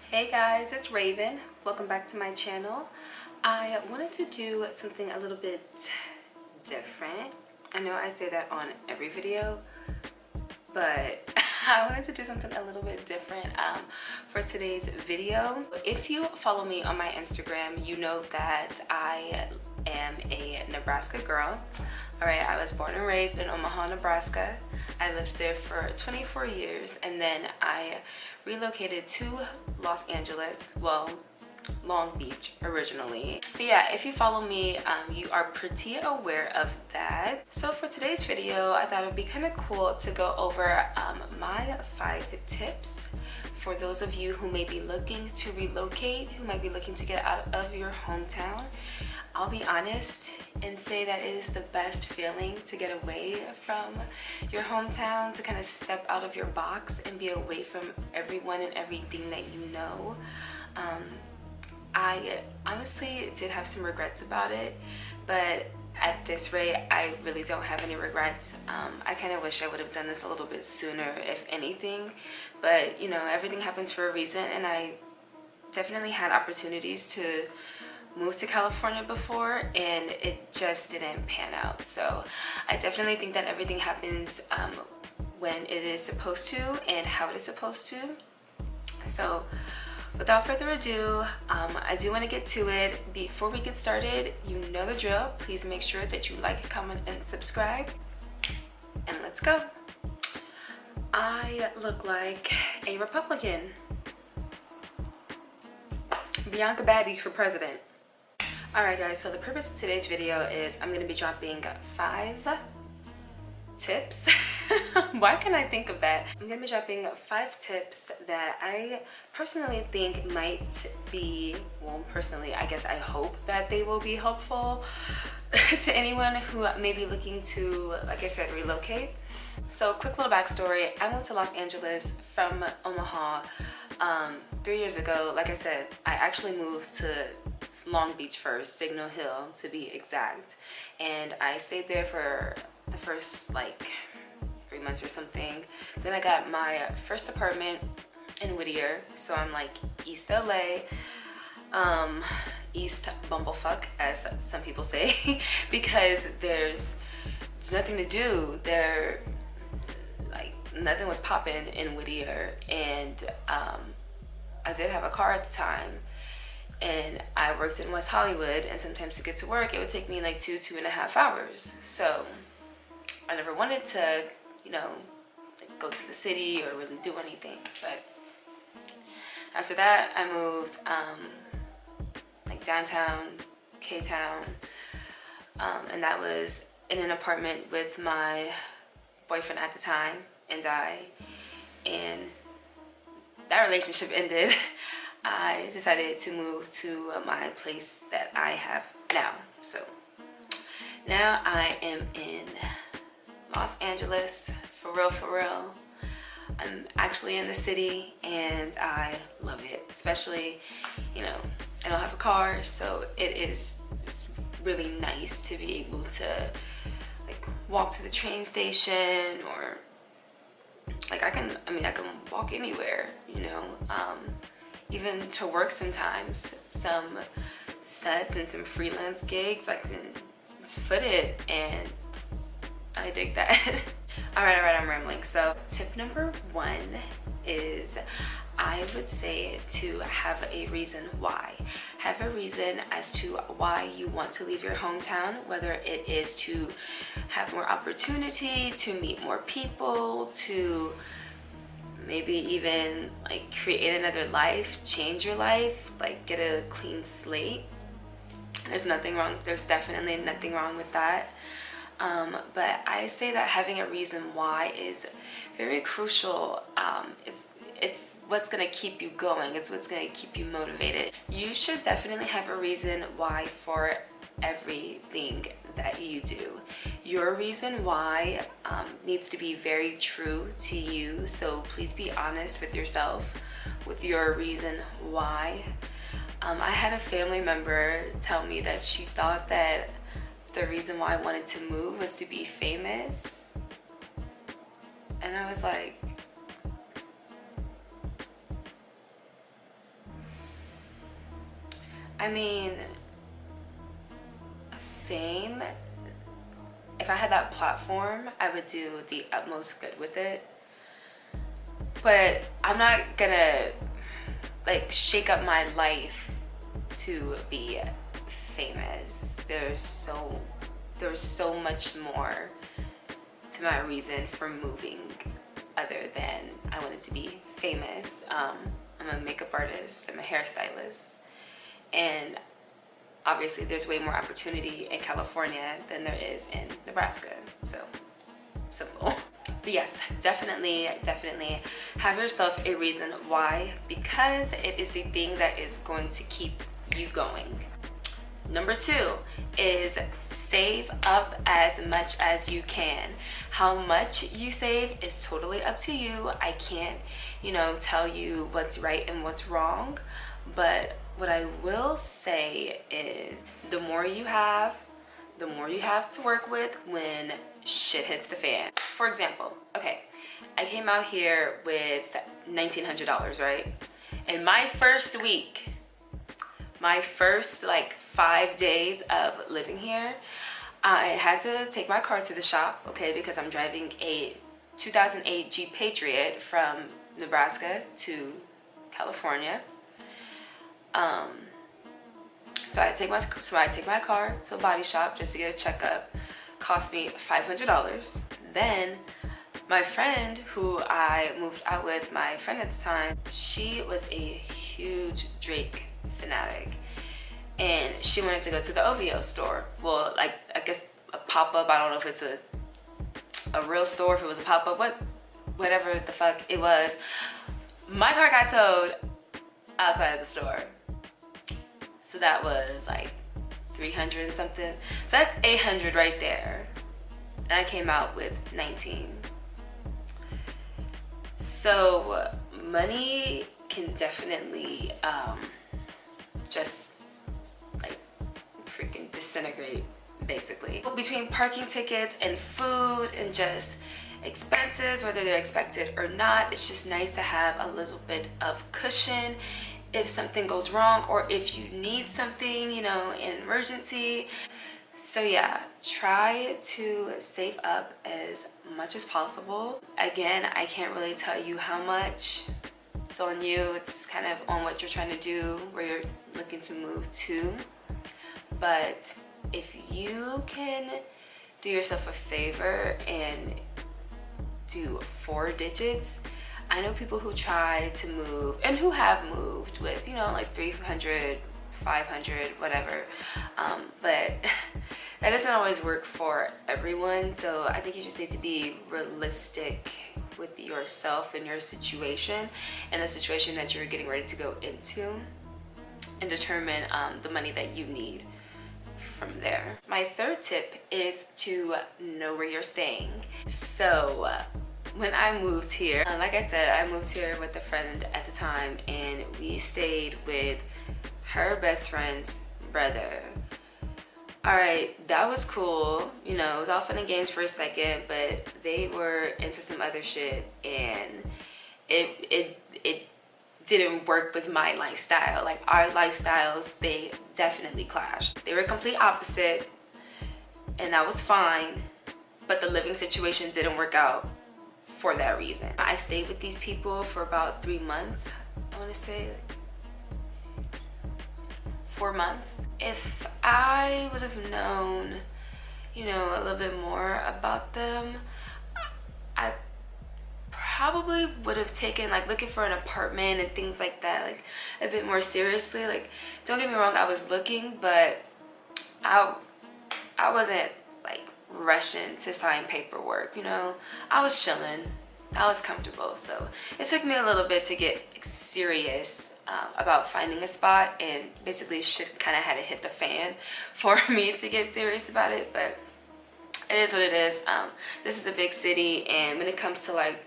Hey guys, it's Raven. Welcome back to my channel. I wanted to do something a little bit different. I know I say that on every video, but I wanted to do something a little bit different for today's video. If you follow me on my Instagram, you know that I am a Nebraska girl. Alright, I was born and raised in Omaha, Nebraska. I lived there for 24 years and then I relocated to Los Angeles, well, Long Beach originally. But yeah, if you follow me, you are pretty aware of that. So for today's video, I thought it would be kind of cool to go over my 5 tips for those of you who may be looking to relocate, who might be looking to get out of your hometown. I'll be honest and say that it is the best feeling to get away from your hometown, to kind of step out of your box and be away from everyone and everything that you know. I honestly did have some regrets about it, but at this rate, I really don't have any regrets. I kind of wish I would have done this a little bit sooner, if anything, but you know, everything happens for a reason, and I definitely had opportunities to move to California before and it just didn't pan out. So I definitely think that everything happens when it is supposed to and how it is supposed to. So without further ado, I do want to get to it. Before we get started, you know the drill. Please make sure that you like, comment, and subscribe. And let's go. I look like a Republican. Bianca Batty for president. Alright guys, so the purpose of today's video is I'm going to be dropping 5 tips. Why can't I think of that? I'm going to be dropping 5 tips that I personally think might be, well, personally, I guess I hope that they will be helpful to anyone who may be looking to, like I said, relocate. So quick little backstory. I moved to Los Angeles from Omaha 3 years ago. Like I said, I actually moved to Long Beach first, Signal Hill to be exact, and I stayed there for the first like 3 months or something. Then I got my first apartment in Whittier, so I'm like East LA, East Bumblefuck as some people say, because there's nothing to do there. Like nothing was popping in Whittier, and I did have a car at the time. And I worked in West Hollywood, and sometimes to get to work it would take me like 2.5 hours. So I never wanted to, you know, like go to the city or really do anything. But after that I moved like downtown K-Town, and that was in an apartment with my boyfriend at the time and and that relationship ended. I decided to move to my place that I have now. So now I am in Los Angeles, for real. I'm actually in the city and I love it. Especially, you know, I don't have a car, so it is just really nice to be able to like walk to the train station, or like I can walk anywhere, you know. Even to work sometimes, some sets and some freelance gigs, I can just foot it, and I dig that. Alright, I'm rambling. So tip number 1 is, I would say, to have a reason why. Have a reason as to why you want to leave your hometown, whether it is to have more opportunity, to meet more people, to maybe even like create another life, change your life, like get a clean slate. There's definitely nothing wrong with that. But I say that having a reason why is very crucial. It's what's gonna keep you going. It's what's gonna keep you motivated. You should definitely have a reason why for everything that you do. Your reason why needs to be very true to you, so please be honest with yourself with your reason why. I had a family member tell me that she thought that the reason why I wanted to move was to be famous, and I was like, I mean, fame, if I had that platform, I would do the utmost good with it. But I'm not gonna like shake up my life to be famous. There's so much more to my reason for moving other than I wanted to be famous. I'm a makeup artist, I'm a hairstylist, and obviously there's way more opportunity in California than there is in Nebraska. So simple. But yes, definitely have yourself a reason why, because it is the thing that is going to keep you going. Number 2 is save up as much as you can. How much you save is totally up to you. I can't, tell you what's right and what's wrong, but what I will say is the more you have, the more you have to work with when shit hits the fan. For example, okay, I came out here with $1,900, right? In my first week, my first like 5 days of living here, I had to take my car to the shop, okay, because I'm driving a 2008 Jeep Patriot from Nebraska to California. So I take my car to a body shop just to get a checkup. Cost me $500. Then my friend, who I moved out with, my friend at the time, she was a huge Drake fanatic, and she wanted to go to the OVO store. Well, like, I guess a pop-up. I don't know if it's a real store, if it was a pop-up, whatever the fuck it was. My car got towed outside of the store. So that was like 300 and something. So that's 800 right there. And I came out with 19. So money can definitely just like freaking disintegrate, basically. Between parking tickets and food and just expenses, whether they're expected or not, it's just nice to have a little bit of cushion if something goes wrong, or if you need something, in an emergency. So yeah, try to save up as much as possible. Again, I can't really tell you how much. It's on you. It's kind of on what you're trying to do, where you're looking to move to. But if you can do yourself a favor and do 4 digits, I know people who try to move and who have moved with, like 300, 500, whatever. But that doesn't always work for everyone. So I think you just need to be realistic with yourself and your situation and the situation that you're getting ready to go into, and determine the money that you need from there. My 3rd tip is to know where you're staying. So when I moved here, like I said, I moved here with a friend at the time, and we stayed with her best friend's brother. Alright, that was cool. It was all fun and games for a second, but they were into some other shit, and it didn't work with my lifestyle. Like, our lifestyles, they definitely clashed. They were complete opposite, and that was fine, but the living situation didn't work out for that reason. I stayed with these people for about 3 months. I want to say 4 months. If I would have known, a little bit more about them, I probably would have taken, like, looking for an apartment and things like that, like, a bit more seriously. Like, don't get me wrong, I was looking, but I wasn't like rushing to sign paperwork. I was chilling, I was comfortable. So it took me a little bit to get serious about finding a spot, and basically shit kind of had to hit the fan for me to get serious about it. But it is what it is. This is a big city, and when it comes to like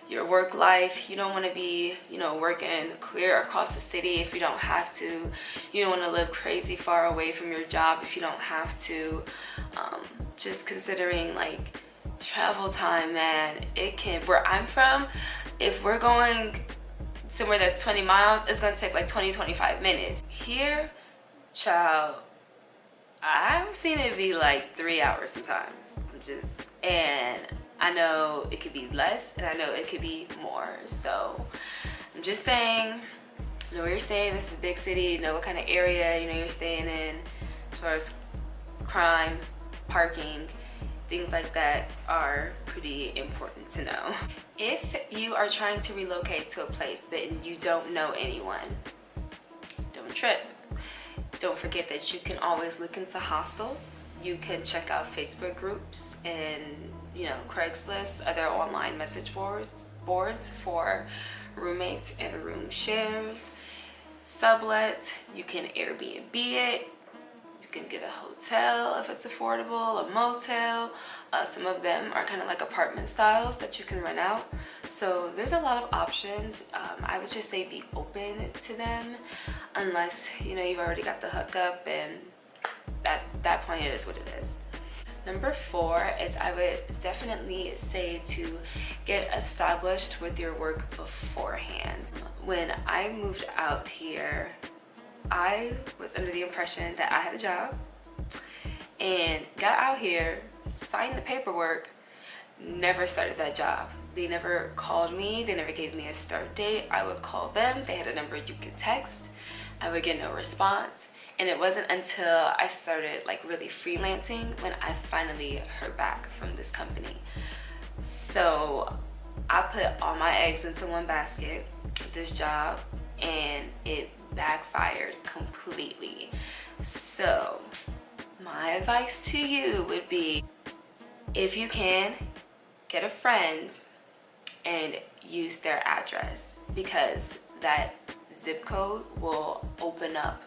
your work life, you don't want to be working clear across the city if you don't have to. You don't want to live crazy far away from your job if you don't have to. Just considering like travel time, man, it can, where I'm from, if we're going somewhere that's 20 miles, it's gonna take like 20-25 minutes. Here, Child, I've seen it be like 3 hours sometimes. And I know it could be less and I know it could be more. So I'm just saying, know where you're staying. This is a big city. Know what kind of area you're staying in as far as crime, parking, things like that are pretty important to know. If you are trying to relocate to a place that you don't know anyone, don't trip. Don't forget that you can always look into hostels. You can check out Facebook groups and Craigslist, other online message boards for roommates and room shares. Sublet, you can Airbnb it. You can get a hotel if it's affordable, a motel. Some of them are kind of like apartment styles that you can rent out. So there's a lot of options. I would just say be open to them, unless you've already got the hookup, and that point it is what it is. Number 4 is I would definitely say to get established with your work beforehand. When I moved out here, I was under the impression that I had a job and got out here, signed the paperwork, never started that job. They never called me, they never gave me a start date. I would call them, they had a number you could text. I would get no response. And it wasn't until I started really freelancing when I finally heard back from this company. So I put all my eggs into one basket, this job, and it backfired completely. So my advice to you would be, if you can, get a friend and use their address, because that zip code will open up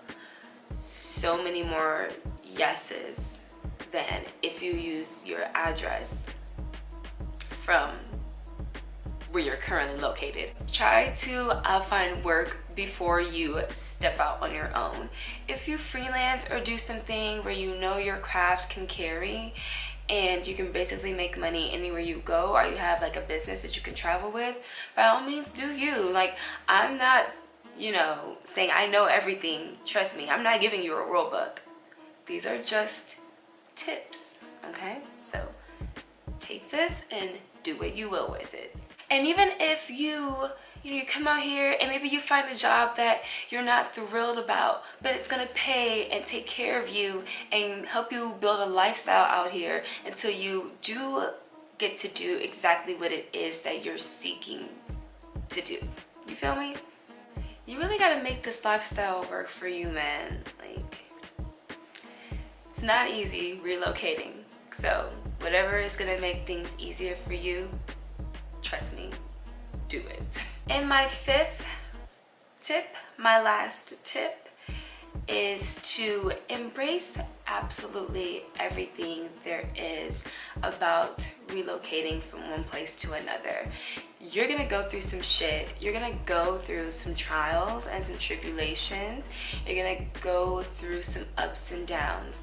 so many more yeses than if you use your address from where you're currently located. Try to find work before you step out on your own. If you freelance or do something where your craft can carry and you can basically make money anywhere you go, or you have a business that you can travel with, by all means do you. I'm not saying I know everything. Trust me, I'm not giving you a rule book. These are just tips, okay? So take this and do what you will with it. And even if you come out here and maybe you find a job that you're not thrilled about, but it's gonna pay and take care of you and help you build a lifestyle out here until you do get to do exactly what it is that you're seeking to do. You feel me? You really gotta make this lifestyle work for you, man. It's not easy relocating. So whatever is gonna make things easier for you, trust me, do it. And my 5th tip, my last tip, is to embrace absolutely everything there is about relocating from one place to another. You're gonna go through some shit. You're gonna go through some trials and some tribulations. You're gonna go through some ups and downs.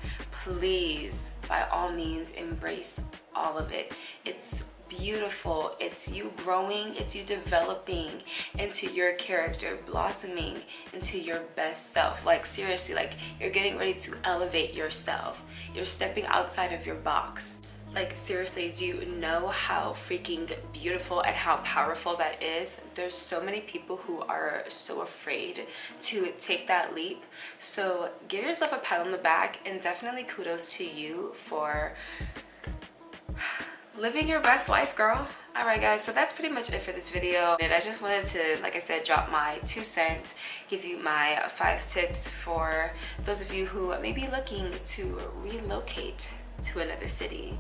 Please, by all means, embrace all of it. It's beautiful. It's you growing, it's you developing into your character, blossoming into your best self. Seriously, you're getting ready to elevate yourself. You're stepping outside of your box. Seriously, do you know how freaking beautiful and how powerful that is? There's so many people who are so afraid to take that leap. So give yourself a pat on the back, and definitely kudos to you for living your best life, girl. Alright guys, so that's pretty much it for this video. And I just wanted to, like I said, drop my 2 cents, give you my 5 tips for those of you who may be looking to relocate to another city.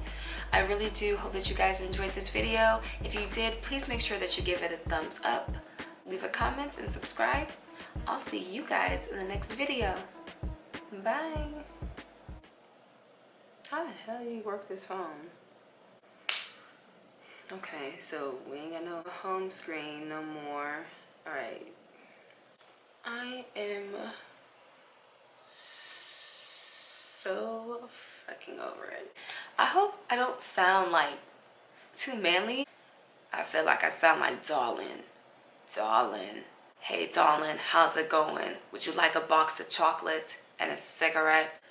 I really do hope that you guys enjoyed this video. If you did, please make sure that you give it a thumbs up, leave a comment, and subscribe. I'll see you guys in the next video. Bye. How the hell do you work this phone? Okay, so we ain't got no home screen no more. Alright. I am so fucking over it. I hope I don't sound too manly. I feel like I sound like darling. Darling. Hey darling, how's it going? Would you like a box of chocolates? and a cigarette.